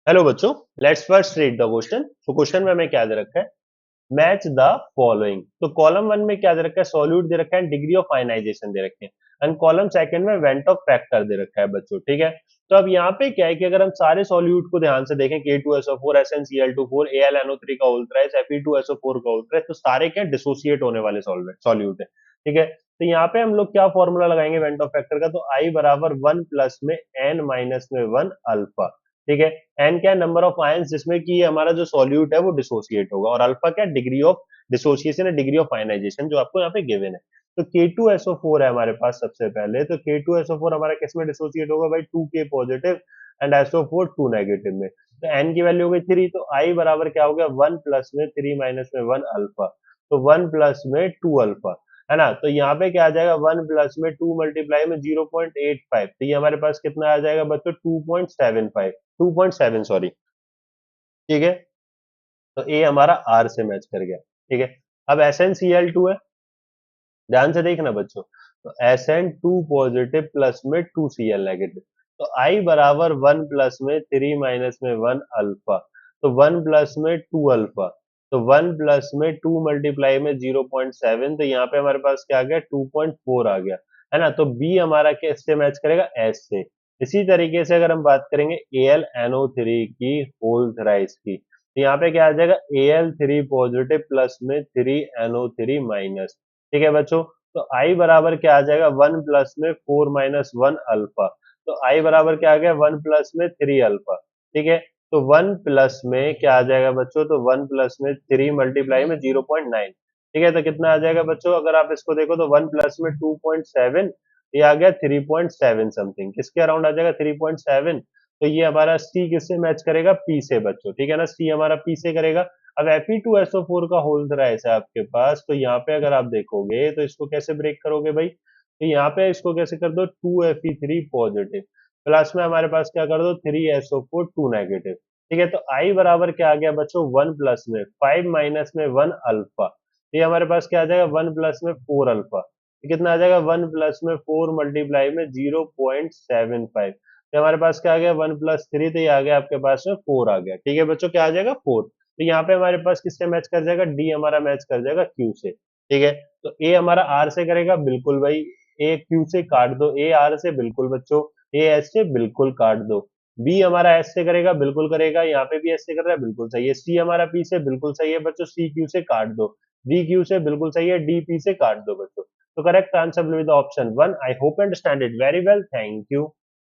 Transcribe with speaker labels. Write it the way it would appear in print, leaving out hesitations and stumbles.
Speaker 1: Hello बच्चों, let's first read the question. तो question में हमें क्या दे रखा है? Match the following. तो कॉलम वन में क्या दे रखा है? सॉल्यूट दे रखा है, डिग्री ऑफ आयनाइजेशन दे रखे हैं, एंड कॉलम सेकंड में वेंट ऑफ फैक्टर दे रखा है बच्चों। ठीक है, तो अब यहाँ पे क्या है कि अगर हम सारे सॉल्यूट को ध्यान से देखें, K2SO4 SnCl24 AlNO3 का होल थ्राइस Fe2SO4 का होल थ्राइस, तो सारे क्या डिसोसिएट होने वाले सॉल्यूट है। ठीक है, तो यहाँ पे हम लोग क्या फॉर्मूला लगाएंगे वेंट ऑफ फैक्टर का? तो I बराबर 1 प्लस में n माइनस में 1 अल्फा। ठीक है, एन क्या है? नंबर ऑफ आयंस जिसमें कि हमारा जो सॉल्यूट है वो डिसोसिएट होगा, और अल्फा क्या? डिग्री ऑफ डिसोसिएशन है, डिग्री ऑफ आयनाइजेशन जो आपको यहाँ पे गिवन है। तो K2SO4 है हमारे पास सबसे पहले, तो K2SO4 हमारा किस में डिसोसिएट होगा भाई? 2K positive and SO4 2 negative में। तो n की वैल्यू हो गई 3, तो I बराबर क्या हो गया? 1 प्लस में 3 माइनस में 1 अल्फा, तो 1 प्लस में 2 अल्फा, है ना? तो यहाँ पे क्या आ जाएगा? 1 प्लस में 2 मल्टीप्लाई में 0.85, तो ये हमारे पास कितना आ जाएगा बच्चों? 2.75, 2.7 सॉरी। ठीक है, तो ए हमारा आर से मैच कर गया। ठीक है, अब SnCl2 है, ध्यान से देखना बच्चों। तो Sn2 पॉजिटिव प्लस में 2Cl नेगेटिव, तो I बराबर 1 प्लस में 3 माइनस में 1 अल्फा, तो 1 प्लस में 2 अल्फा, तो 1 प्लस में 2 मल्टीप्लाई में 0.7, तो यहाँ पे हमारे पास क्या आ गया? 2.4 आ गया, है ना? तो बी हमारा किससे मैच करेगा? एस से। इसी तरीके से अगर हम बात करेंगे AlNO3 की होल थ्राइस की, तो यहाँ पे क्या आ जाएगा? Al3 पॉजिटिव प्लस में 3NO3 माइनस। ठीक है बच्चों, तो I बराबर क्या आ जाएगा? 1 प्लस में 4 माइनस 1 अल्फा, तो I बराबर क्या आ गया? 1 प्लस में 3 अल्फा। ठीक है, तो 1 प्लस में क्या आ जाएगा बच्चों? तो 1 प्लस में 3 मल्टीप्लाई में 0.9। ठीक है, तो कितना आ जाएगा बच्चों? अगर आप इसको देखो तो 1 प्लस में 2.7, ये आ गया 3.7 समथिंग, किसके अराउंड आ जाएगा? 3.7। तो ये हमारा C किससे मैच करेगा? P से बच्चों। ठीक है ना, C हमारा P से करेगा। अब Fe2SO4 का होल थ्राइस है आपके पास, तो यहाँ पे अगर आप देखोगे तो इसको कैसे ब्रेक करोगे भाई? तो यहाँ पे इसको कैसे कर दो? 2Fe3 पॉजिटिव प्लस में हमारे पास क्या कर दो? 3SO4 2 negative. ठीक है, तो I बराबर क्या आ गया बच्चों? 1 प्लस में 5 माइनस में 1 अल्फा, तो ये हमारे पास क्या आ जाएगा? 1 प्लस में 4 अल्फा, तो कितना आ जाएगा? 1 प्लस में 4 मल्टीप्लाई में 0.75, तो हमारे पास क्या आ गया? 1 प्लस 3, तो ये आ गया आपके पास में 4 आ गया। ठीक है बच्चों, क्या आ जाएगा? 4। तो यहाँ पे हमारे पास किससे मैच कर जाएगा? डी हमारा मैच कर जाएगा क्यू से। ठीक है, तो ए हमारा आर से करेगा, बिल्कुल भाई। ए क्यू से काट दो, ए आर से बिल्कुल बच्चों, ए एस से बिल्कुल काट दो। बी हमारा एस से करेगा, बिल्कुल करेगा, यहाँ पे भी एस से कर रहा है, बिल्कुल सही है। सी हमारा पी से बिल्कुल सही है बच्चों, सी क्यू से काट दो। डी क्यू से बिल्कुल सही है, डी पी से काट दो बच्चों। तो correct answer will be the option 1। I hope understand it very well. Thank you.